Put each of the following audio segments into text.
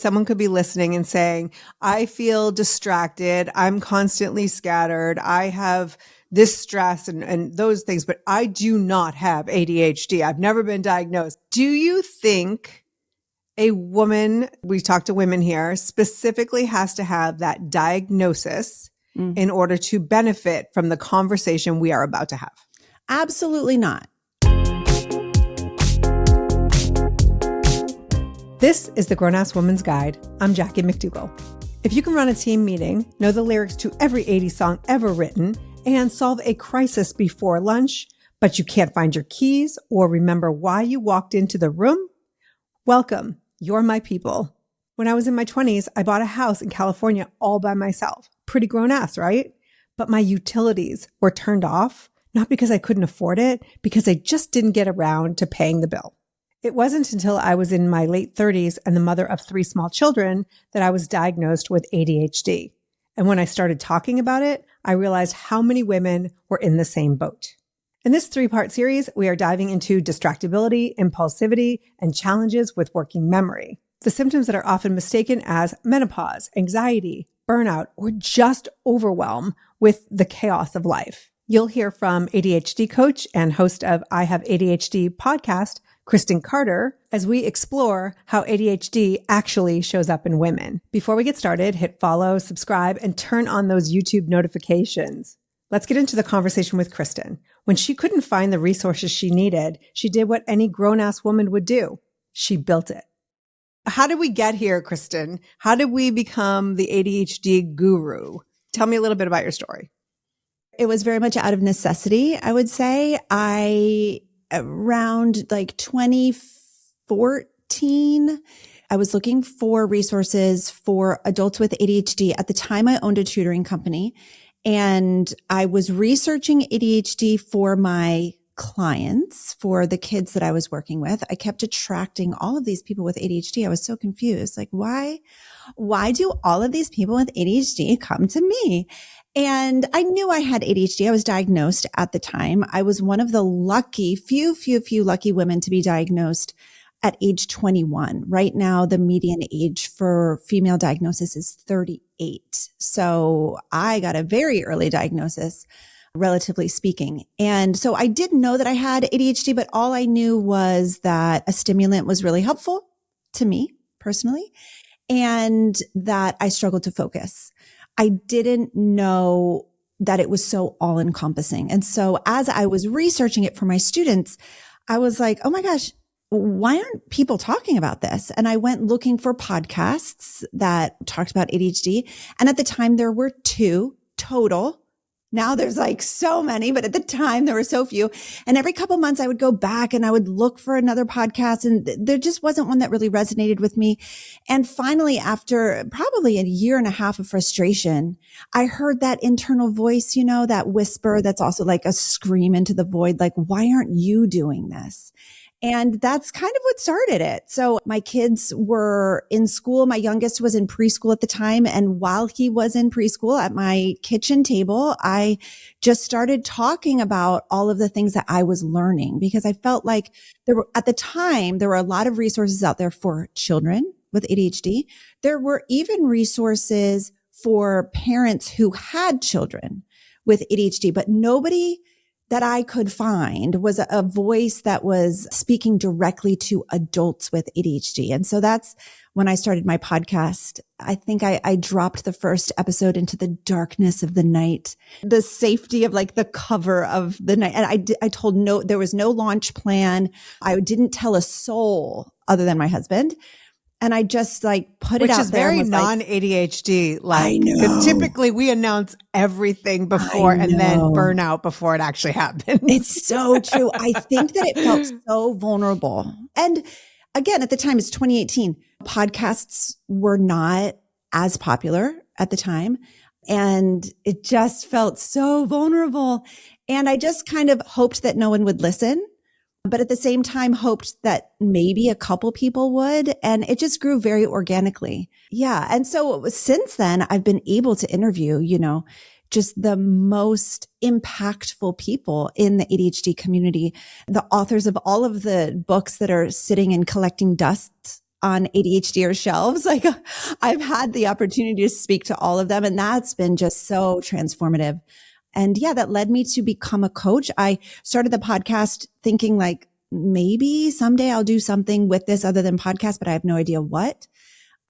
Someone could be listening and saying, I feel distracted. I'm constantly scattered. I have this stress and those things, but I do not have ADHD. I've never been diagnosed. Do you think a woman, we talk to women here, specifically has to have that diagnosis in order to benefit from the conversation we are about to have? Absolutely not. This is the Grown-Ass Woman's Guide. I'm Jackie McDougall. If you can run a team meeting, know the lyrics to every 80s song ever written, and solve a crisis before lunch, but you can't find your keys or remember why you walked into the room, welcome. You're my people. When I was in my 20s, I bought a house in California all by myself. Pretty grown-ass, right? But my utilities were turned off, not because I couldn't afford it, because I just didn't get around to paying the bill. It wasn't until I was in my late 30s and the mother of 3 small children that I was diagnosed with ADHD. And when I started talking about it, I realized how many women were in the same boat. In this 3-part series, we are diving into distractibility, impulsivity, and challenges with working memory. The symptoms that are often mistaken as menopause, anxiety, burnout, or just overwhelm with the chaos of life. You'll hear from ADHD coach and host of I Have ADHD podcast, Kristen Carder, as we explore how ADHD actually shows up in women. Before we get started, hit follow, subscribe, and turn on those YouTube notifications. Let's get into the conversation with Kristen. When she couldn't find the resources she needed, she did what any grown-ass woman would do. She built it. How did we get here, Kristen? How did we become the ADHD guru? Tell me a little bit about your story. It was very much out of necessity, I would say. Around like 2014, I was looking for resources for adults with ADHD. At the time, I owned a tutoring company and I was researching ADHD for my clients, for the kids that I was working with. I kept attracting all of these people with ADHD. I was so confused. Like, why do all of these people with ADHD come to me? And I knew I had ADHD. I was diagnosed at the time. I was one of the few lucky women to be diagnosed at age 21. Right now, the median age for female diagnosis is 38. So I got a very early diagnosis, relatively speaking. And so I didn't know that I had ADHD, but all I knew was that a stimulant was really helpful to me personally, and that I struggled to focus. I didn't know that it was so all encompassing. And so as I was researching it for my students, I was like, oh my gosh, why aren't people talking about this? And I went looking for podcasts that talked about ADHD. And at the time there were 2 total. Now there's like so many, but at the time there were so few. And every couple months I would go back and I would look for another podcast, and there just wasn't one that really resonated with me. And finally, after probably a year and a half of frustration, I heard that internal voice, that whisper that's also like a scream into the void, like, why aren't you doing this? And that's kind of what started it. So my kids were in school. My youngest was in preschool at the time. And while he was in preschool at my kitchen table, I just started talking about all of the things that I was learning, because I felt like at the time, there were a lot of resources out there for children with ADHD. There were even resources for parents who had children with ADHD, but nobody that I could find was a voice that was speaking directly to adults with ADHD. And so that's when I started my podcast. I think I dropped the first episode into the darkness of the night, the safety of like the cover of the night. And I told there was no launch plan. I didn't tell a soul other than my husband. And I just like put it out there. Which is very non-ADHD. Like, because typically we announce everything before and then burn out before it actually happens. It's so true. I think that it felt so vulnerable. And again, at the time, it's 2018. Podcasts were not as popular at the time. And it just felt so vulnerable. And I just kind of hoped that no one would listen, but at the same time hoped that maybe a couple people would. And it just grew very organically. Yeah. And so since then, I've been able to interview, just the most impactful people in the ADHD community, the authors of all of the books that are sitting and collecting dust on ADHD shelves. Like I've had the opportunity to speak to all of them, and that's been just so transformative. And yeah, that led me to become a coach. I started the podcast thinking like, maybe someday I'll do something with this other than podcast, but I have no idea what.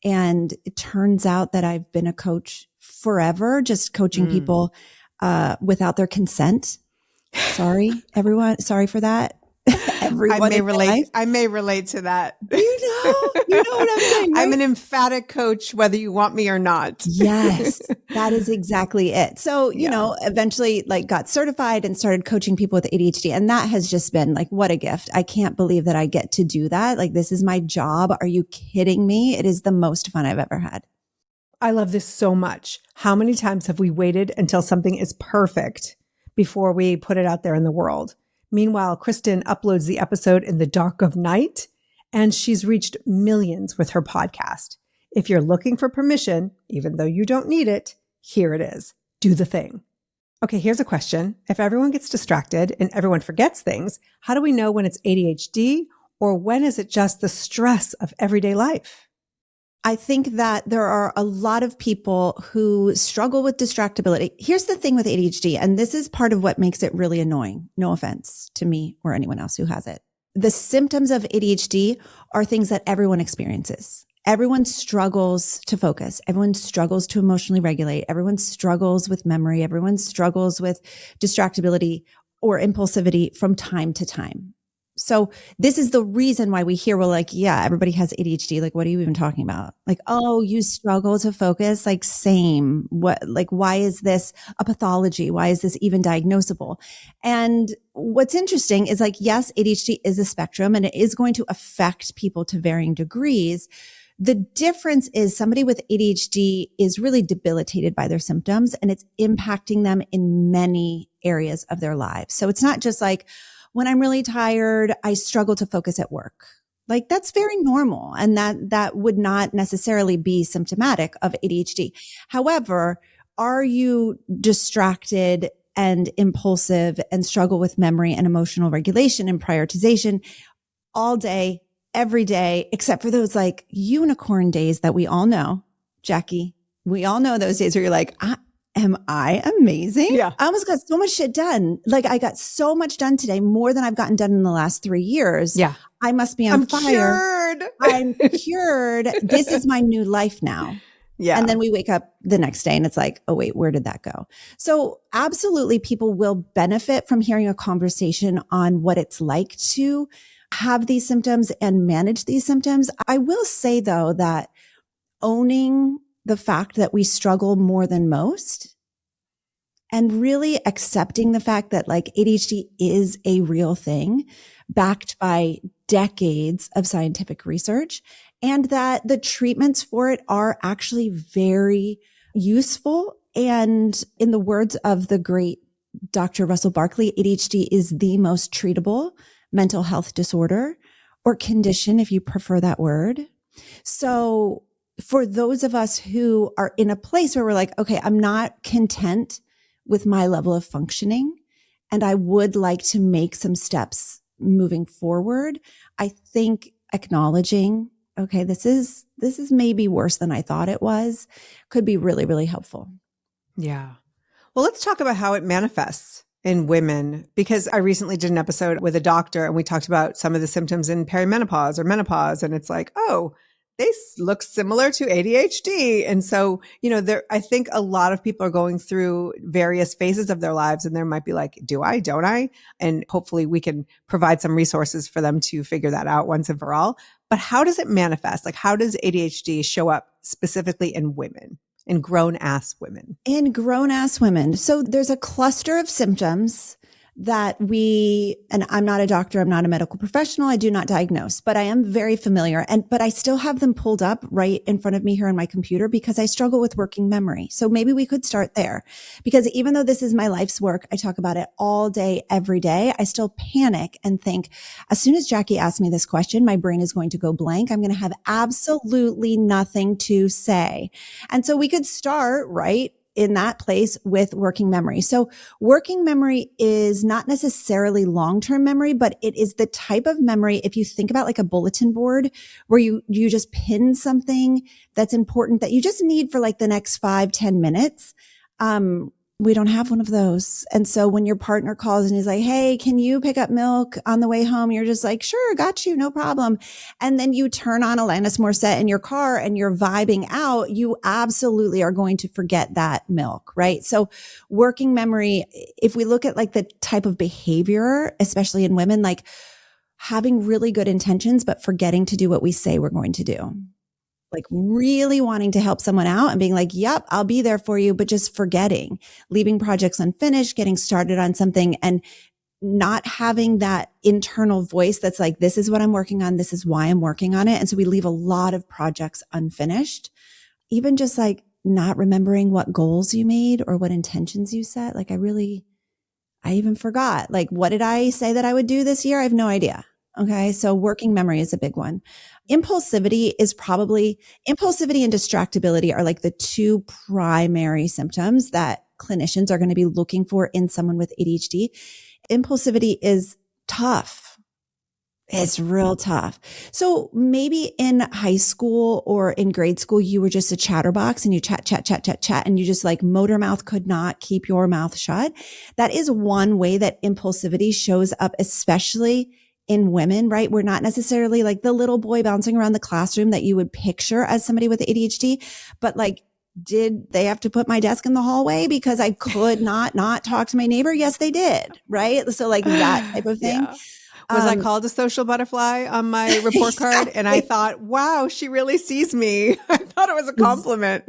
And it turns out that I've been a coach forever, just coaching people without their consent. Sorry, everyone. Sorry for that. Everyone I may relate to that. You know what I'm saying, right? I'm an emphatic coach, whether you want me or not. Yes, that is exactly it. So, you know, eventually like got certified and started coaching people with ADHD. And that has just been like, what a gift. I can't believe that I get to do that. Like, this is my job. Are you kidding me? It is the most fun I've ever had. I love this so much. How many times have we waited until something is perfect before we put it out there in the world? Meanwhile, Kristen uploads the episode in the dark of night, and she's reached millions with her podcast. If you're looking for permission, even though you don't need it, here it is. Do the thing. Okay, here's a question. If everyone gets distracted and everyone forgets things, how do we know when it's ADHD or when is it just the stress of everyday life? I think that there are a lot of people who struggle with distractibility. Here's the thing with ADHD, and this is part of what makes it really annoying. No offense to me or anyone else who has it. The symptoms of ADHD are things that everyone experiences. Everyone struggles to focus. Everyone struggles to emotionally regulate. Everyone struggles with memory. Everyone struggles with distractibility or impulsivity from time to time. So this is the reason why we hear, well, like, yeah, everybody has ADHD. Like, what are you even talking about? Like, oh, you struggle to focus? Like, same. What, like, why is this a pathology? Why is this even diagnosable? And what's interesting is like, yes, ADHD is a spectrum and it is going to affect people to varying degrees. The difference is somebody with ADHD is really debilitated by their symptoms and it's impacting them in many areas of their lives. So it's not just like, when I'm really tired, I struggle to focus at work. Like that's very normal. And that would not necessarily be symptomatic of ADHD. However, are you distracted and impulsive and struggle with memory and emotional regulation and prioritization all day, every day, except for those like unicorn days that we all know, Jackie, we all know those days where you're like, am I amazing? Yeah. I almost got so much shit done. Like I got so much done today, more than I've gotten done in the last 3 years. Yeah. I must be on fire. Cured. I'm cured. This is my new life now. Yeah. And then we wake up the next day and it's like, oh, wait, where did that go? So absolutely people will benefit from hearing a conversation on what it's like to have these symptoms and manage these symptoms. I will say though, that owning the fact that we struggle more than most and really accepting the fact that like ADHD is a real thing backed by decades of scientific research and that the treatments for it are actually very useful. And in the words of the great Dr. Russell Barkley, ADHD is the most treatable mental health disorder or condition, if you prefer that word. So for those of us who are in a place where we're like, okay, I'm not content with my level of functioning and I would like to make some steps moving forward, I think acknowledging, okay, this is maybe worse than I thought it was, could be really, really helpful. Yeah. Well, let's talk about how it manifests in women, because I recently did an episode with a doctor and we talked about some of the symptoms in perimenopause or menopause. And it's like, oh, they look similar to ADHD. And so, you know, I think a lot of people are going through various phases of their lives and there might be like, do I, don't I? And hopefully we can provide some resources for them to figure that out once and for all. But how does it manifest? Like, how does ADHD show up specifically in women, in grown-ass women? In grown-ass women. So there's a cluster of symptoms that and I'm not a doctor, I'm not a medical professional, I do not diagnose, but I am very familiar but I still have them pulled up right in front of me here on my computer because I struggle with working memory. So maybe we could start there because even though this is my life's work, I talk about it all day, every day. I still panic and think as soon as Jackie asks me this question, my brain is going to go blank. I'm going to have absolutely nothing to say. And so we could start right in that place with working memory. So working memory is not necessarily long-term memory, but it is the type of memory, if you think about like a bulletin board where you just pin something that's important that you just need for like the next 5-10 minutes. We don't have one of those. And so when your partner calls and he's like, hey, can you pick up milk on the way home? You're just like, sure, got you, no problem. And then you turn on Alanis Morissette in your car and you're vibing out. You absolutely are going to forget that milk, right? So working memory, if we look at like the type of behavior, especially in women, like having really good intentions, but forgetting to do what we say we're going to do. Like really wanting to help someone out and being like, yep, I'll be there for you, but just forgetting, leaving projects unfinished, getting started on something and not having that internal voice that's like, this is what I'm working on. This is why I'm working on it. And so we leave a lot of projects unfinished, even just like not remembering what goals you made or what intentions you set. Like I even forgot, like, what did I say that I would do this year? I have no idea. Okay. So working memory is a big one. Impulsivity and distractibility are like the two primary symptoms that clinicians are going to be looking for in someone with ADHD. Impulsivity is tough. It's real tough. So maybe in high school or in grade school, you were just a chatterbox and you chat, and you just like motor mouth could not keep your mouth shut. That is one way that impulsivity shows up, especially in women, right? We're not necessarily like the little boy bouncing around the classroom that you would picture as somebody with ADHD, but like, did they have to put my desk in the hallway because I could not talk to my neighbor? Yes, they did. Right. So like that type of thing. Yeah. Was I called a social butterfly on my report card? And I thought, wow, she really sees me. I thought it was a compliment.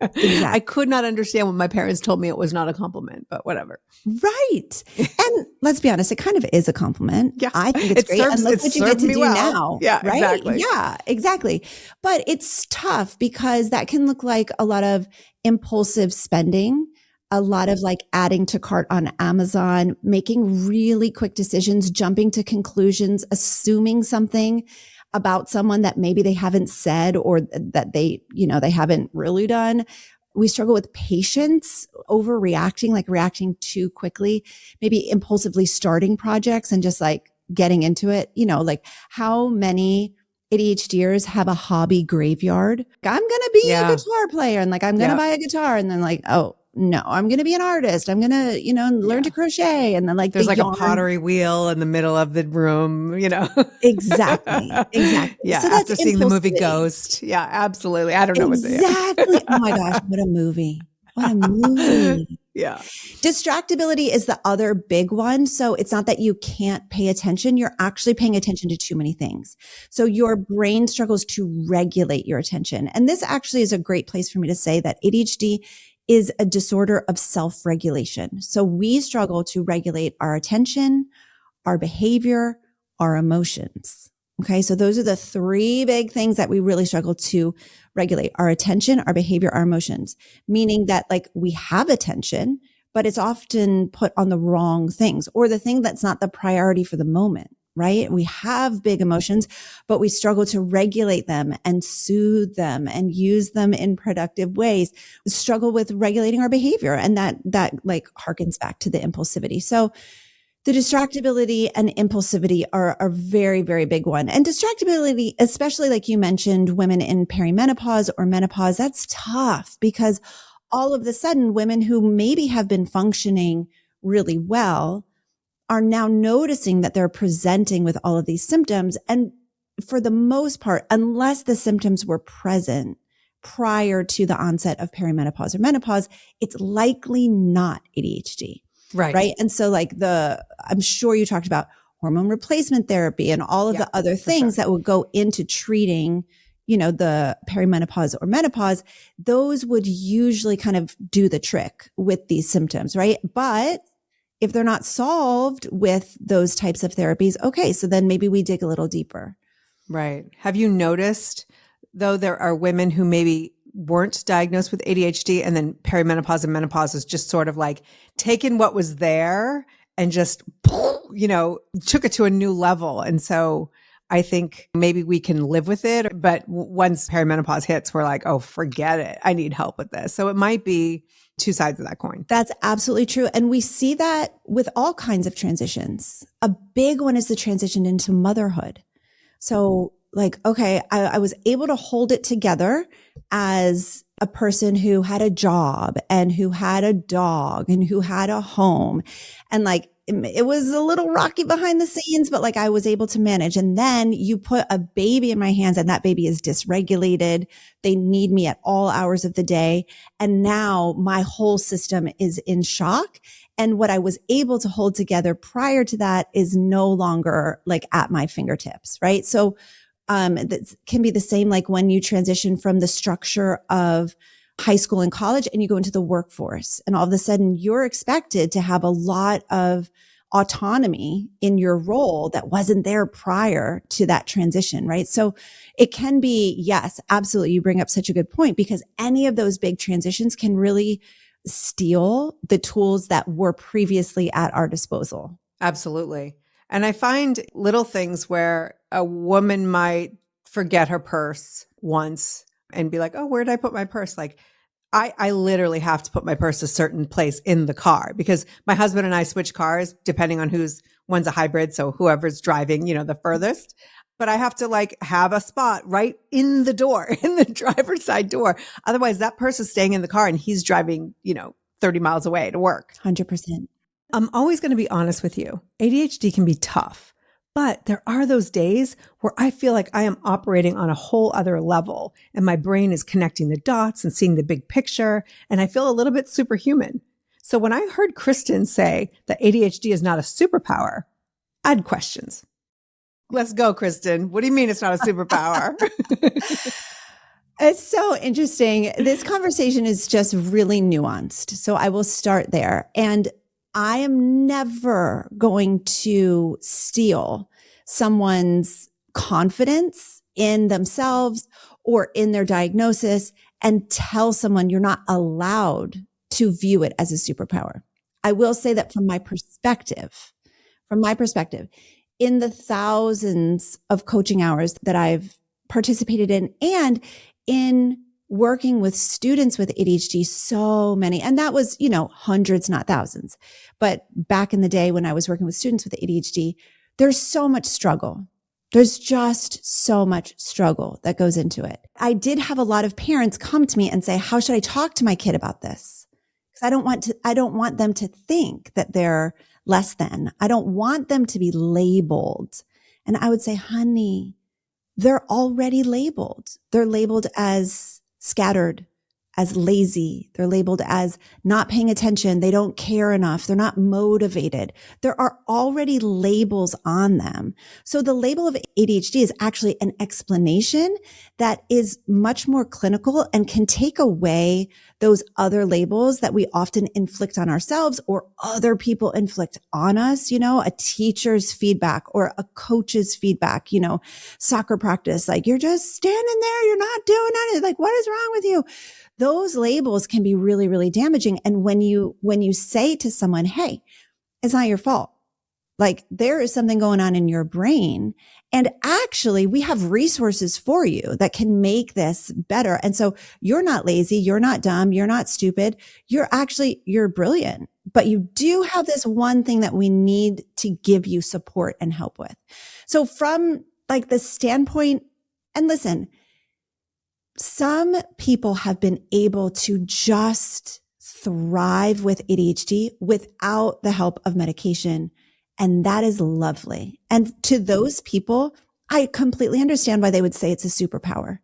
Exactly. I could not understand when my parents told me it was not a compliment, but whatever. Right. And let's be honest, it kind of is a compliment. Yeah. I think it's great. And look what you get to do now. Yeah, right? Exactly. Yeah, exactly. But it's tough because that can look like a lot of impulsive spending, a lot of like adding to cart on Amazon, making really quick decisions, jumping to conclusions, assuming something about someone that maybe they haven't said or that they haven't really done. We struggle with patience, overreacting, like reacting too quickly, maybe impulsively starting projects and just like getting into it. Like how many ADHDers have a hobby graveyard? I'm going to be a guitar player and like, I'm going to buy a guitar and then like, oh, no, I'm going to be an artist. I'm going to, learn to crochet. And then like there's like a pottery wheel in the middle of the room, Exactly. Yeah. So after seeing the movie Ghost. Yeah, absolutely. I don't know what they are. Exactly. Oh my gosh. What a movie. What a movie. Yeah. Distractibility is the other big one. So it's not that you can't pay attention. You're actually paying attention to too many things. So your brain struggles to regulate your attention. And this actually is a great place for me to say that ADHD is a disorder of self-regulation. So we struggle to regulate our attention, our behavior, our emotions. Okay. So those are the three big things that we really struggle to regulate: our attention, our behavior, our emotions, meaning that like we have attention, but it's often put on the wrong things or the thing that's not the priority for the moment. Right? We have big emotions, but we struggle to regulate them and soothe them and use them in productive ways. We struggle with regulating our behavior. And that like harkens back to the impulsivity. So the distractibility and impulsivity are a very, very big one. And distractibility, especially like you mentioned, women in perimenopause or menopause, that's tough because all of a sudden women who maybe have been functioning really well are now noticing that they're presenting with all of these symptoms. And for the most part, unless the symptoms were present prior to the onset of perimenopause or menopause, it's likely not ADHD. Right. And so like I'm sure you talked about hormone replacement therapy and all of the other things that would go into treating, the perimenopause or menopause. Those would usually kind of do the trick with these symptoms. Right. But if they're not solved with those types of therapies, okay, so then maybe we dig a little deeper. Right. Have you noticed, though, there are women who maybe weren't diagnosed with ADHD and then perimenopause and menopause is just sort of like taken what was there and just, took it to a new level. And so I think maybe we can live with it. But once perimenopause hits, we're like, oh, forget it. I need help with this. So it might be two sides of that coin. That's absolutely true. And we see that with all kinds of transitions. A big one is the transition into motherhood. So like, okay, I was able to hold it together as a person who had a job and who had a dog and who had a home. And like, it was a little rocky behind the scenes, but like I was able to manage. And then you put a baby in my hands and that baby is dysregulated. They need me at all hours of the day. And now my whole system is in shock. And what I was able to hold together prior to that is no longer like at my fingertips, right? So, that can be the same like when you transition from the structure of high school and college and you go into the workforce and all of a sudden you're expected to have a lot of autonomy in your role that wasn't there prior to that transition, right? So it can be, yes, absolutely. You bring up such a good point because any of those big transitions can really steal the tools that were previously at our disposal. Absolutely. And I find little things where a woman might forget her purse once and be like, oh, where did I put my purse? Like I literally have to put my purse a certain place in the car because my husband and I switch cars depending on one's a hybrid. So whoever's driving, the furthest, but I have to like have a spot right in the door, in the driver's side door. Otherwise that purse is staying in the car and he's driving, 30 miles away to work. 100%. I'm always going to be honest with you. ADHD can be tough, but there are those days where I feel like I am operating on a whole other level and my brain is connecting the dots and seeing the big picture. And I feel a little bit superhuman. So when I heard Kristen say that ADHD is not a superpower, I had questions. Let's go, Kristen. What do you mean it's not a superpower? It's so interesting. This conversation is just really nuanced. So I will start there. And I am never going to steal someone's confidence in themselves or in their diagnosis and tell someone you're not allowed to view it as a superpower. I will say that from my perspective, in the thousands of coaching hours that I've participated in and in working with students with ADHD, so many, and that was, hundreds, not thousands. But back in the day when I was working with students with ADHD, there's so much struggle. There's just so much struggle that goes into it. I did have a lot of parents come to me and say, how should I talk to my kid about this? Because I don't want them to think that they're less than. I don't want them to be labeled. And I would say, honey, they're already labeled. They're labeled as scattered, as lazy. They're labeled as not paying attention. They don't care enough. They're not motivated. There are already labels on them. So the label of ADHD is actually an explanation that is much more clinical and can take away those other labels that we often inflict on ourselves or other people inflict on us, a teacher's feedback or a coach's feedback, soccer practice, like you're just standing there, you're not doing anything, like what is wrong with you? Those labels can be really, really damaging. And when you say to someone, hey, it's not your fault. Like there is something going on in your brain. And actually we have resources for you that can make this better. And so you're not lazy. You're not dumb. You're not stupid. You're brilliant, but you do have this one thing that we need to give you support and help with. So from like the standpoint, and listen, some people have been able to just thrive with ADHD without the help of medication. And that is lovely. And to those people, I completely understand why they would say it's a superpower.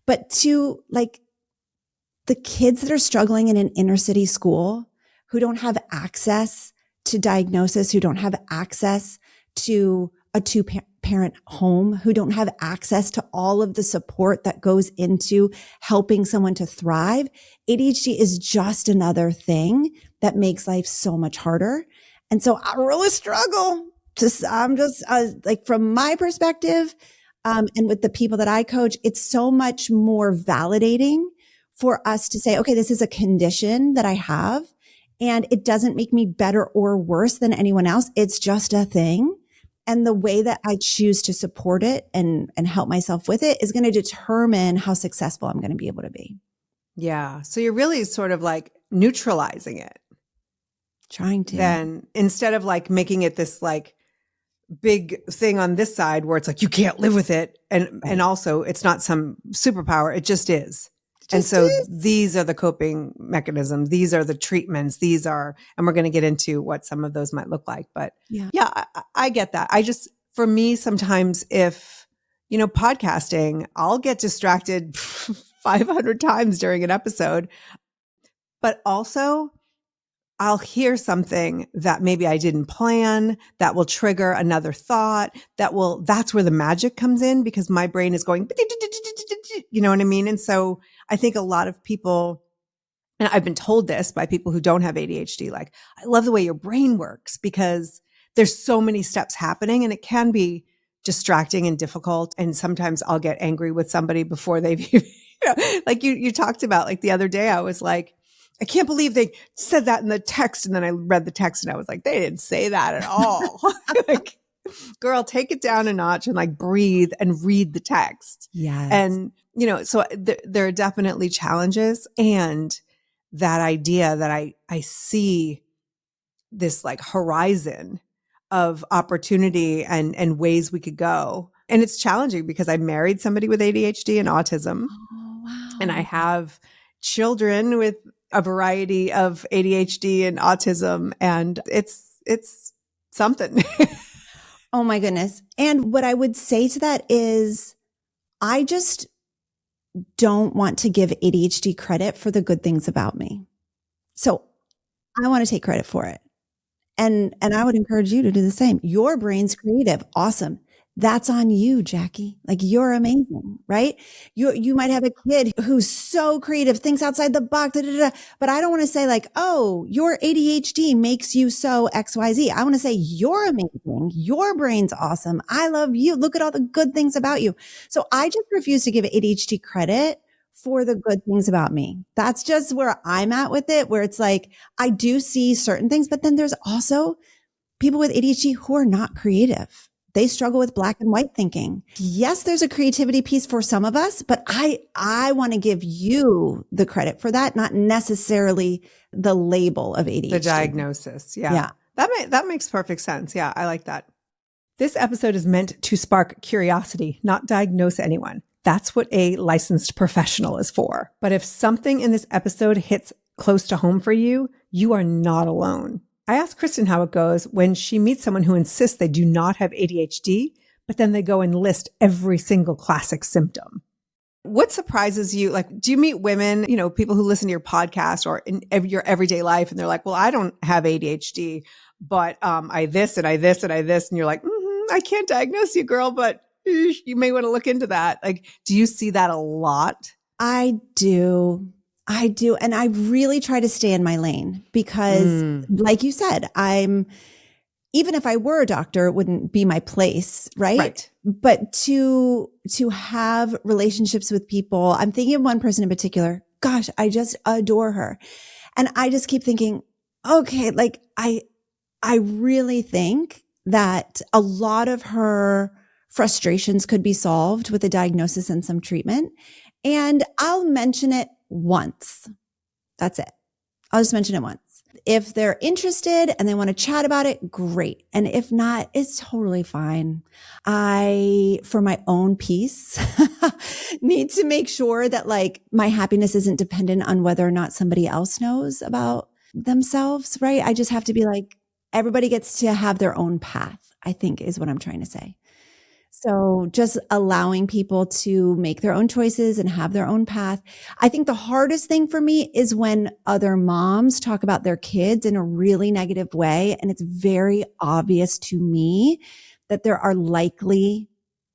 But to like the kids that are struggling in an inner city school who don't have access to diagnosis, who don't have access to a two-parent home, who don't have access to all of the support that goes into helping someone to thrive, ADHD is just another thing that makes life so much harder. And so I really struggle. I'm just like from my perspective, and with the people that I coach, it's so much more validating for us to say, okay, this is a condition that I have and it doesn't make me better or worse than anyone else. It's just a thing. And the way that I choose to support it and help myself with it is going to determine how successful I'm going to be able to be. Yeah. So you're really sort of like neutralizing it. Trying to. Then instead of like making it this like big thing on this side where it's like, you can't live with it. And also it's not some superpower. It just is. And so these are the coping mechanisms. These are the treatments. And we're going to get into what some of those might look like. But I get that. For me, sometimes if, podcasting, I'll get distracted 500 times during an episode, but also I'll hear something that maybe I didn't plan that will trigger another thought that's where the magic comes in because my brain is going, you know what I mean? And so I think a lot of people, and I've been told this by people who don't have ADHD, like, I love the way your brain works because there's so many steps happening and it can be distracting and difficult. And sometimes I'll get angry with somebody before they've, like you talked about, like the other day, I was like, I can't believe they said that in the text. And then I read the text and I was like, they didn't say that at all. Like, girl, take it down a notch and like breathe and read the text. Yes. And, so there are definitely challenges, and that idea that I see this like horizon of opportunity and ways we could go. And it's challenging because I married somebody with ADHD and autism. Oh, wow. And I have children with a variety of ADHD and autism, and it's something. Oh my goodness. And what I would say to that is I just don't want to give ADHD credit for the good things about me. So I want to take credit for it. And I would encourage you to do the same. Your brain's creative. Awesome. That's on you, Jackie. Like, you're amazing, right? You might have a kid who's so creative, thinks outside the box, but I don't want to say like, oh, your ADHD makes you so XYZ. I want to say you're amazing. Your brain's awesome. I love you. Look at all the good things about you. So I just refuse to give ADHD credit for the good things about me. That's just where I'm at with it, where it's like, I do see certain things, but then there's also people with ADHD who are not creative. They struggle with black and white thinking. Yes, there's a creativity piece for some of us, but I want to give you the credit for that, not necessarily the label of ADHD. The diagnosis. Yeah. That makes perfect sense. Yeah, I like that. This episode is meant to spark curiosity, not diagnose anyone. That's what a licensed professional is for. But if something in this episode hits close to home for you, you are not alone. I asked Kristen how it goes when she meets someone who insists they do not have ADHD, but then they go and list every single classic symptom. What surprises you? Like, do you meet women, people who listen to your podcast or in your everyday life, and they're like, well, I don't have ADHD, but I this and I this and I this. And you're like, I can't diagnose you, girl, but you may want to look into that. Like, do you see that a lot? I do. And I really try to stay in my lane because like you said, even if I were a doctor, it wouldn't be my place. Right. But to have relationships with people, I'm thinking of one person in particular. Gosh, I just adore her. And I just keep thinking, okay, like I really think that a lot of her frustrations could be solved with a diagnosis and some treatment. And I'll mention it once. That's it. I'll just mention it once. If they're interested and they want to chat about it, great. And if not, it's totally fine. I, for my own peace, need to make sure that like my happiness isn't dependent on whether or not somebody else knows about themselves, right? I just have to be like, everybody gets to have their own path, I think is what I'm trying to say. So just allowing people to make their own choices and have their own path. I think the hardest thing for me is when other moms talk about their kids in a really negative way. And it's very obvious to me that there are likely,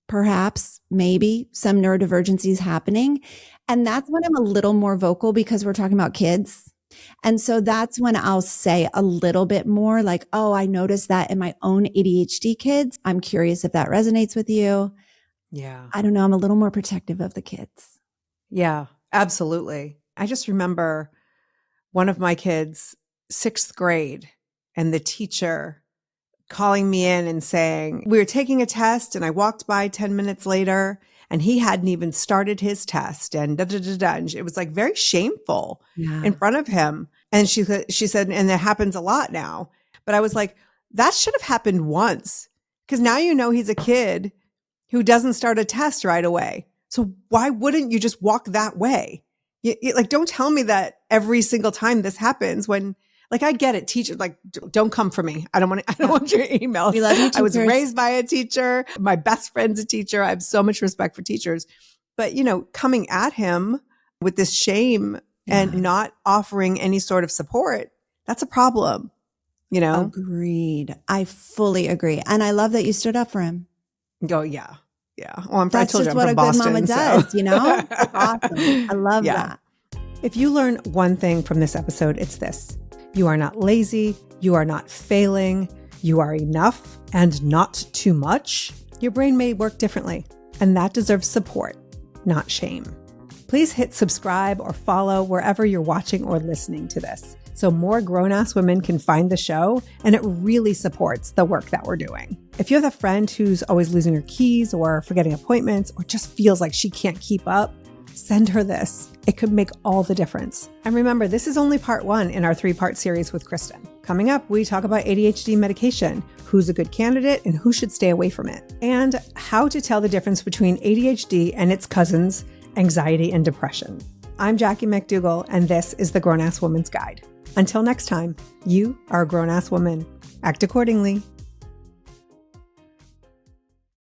perhaps, maybe some neurodivergencies happening. And that's when I'm a little more vocal because we're talking about kids. And so that's when I'll say a little bit more like, oh, I noticed that in my own ADHD kids. I'm curious if that resonates with you. Yeah. I don't know. I'm a little more protective of the kids. Yeah, absolutely. I just remember one of my kids, 6th grade, and the teacher calling me in and saying, we were taking a test and I walked by 10 minutes later and he hadn't even started his test and da da da da. And it was like very shameful in front of him. And she said, and it happens a lot now. But I was like, that should have happened once, because now you know he's a kid who doesn't start a test right away. So why wouldn't you just walk that way? Like, don't tell me that every single time this happens when, like, I get it. Teachers, like, don't come for me. I don't want your emails. We love you, I was raised by a teacher. My best friend's a teacher. I have so much respect for teachers. But, coming at him with this shame and not offering any sort of support, that's a problem, Agreed. I fully agree. And I love that you stood up for him. Oh, yeah. Yeah. Well, That's just what a good mama does, That's awesome. I love that. If you learn one thing from this episode, it's this. You are not lazy. You are not failing. You are enough and not too much. Your brain may work differently, and that deserves support, not shame. Please hit subscribe or follow wherever you're watching or listening to this, so more grown-ass women can find the show, and it really supports the work that we're doing. If you have a friend who's always losing her keys or forgetting appointments or just feels like she can't keep up, send her this. It could make all the difference. And remember, this is only part 1 in our 3-part series with Kristen. Coming up, we talk about ADHD medication, who's a good candidate and who should stay away from it, and how to tell the difference between ADHD and its cousins, anxiety and depression. I'm Jackie McDougall, and this is the Grown-Ass Woman's Guide. Until next time, you are a grown-ass woman. Act accordingly.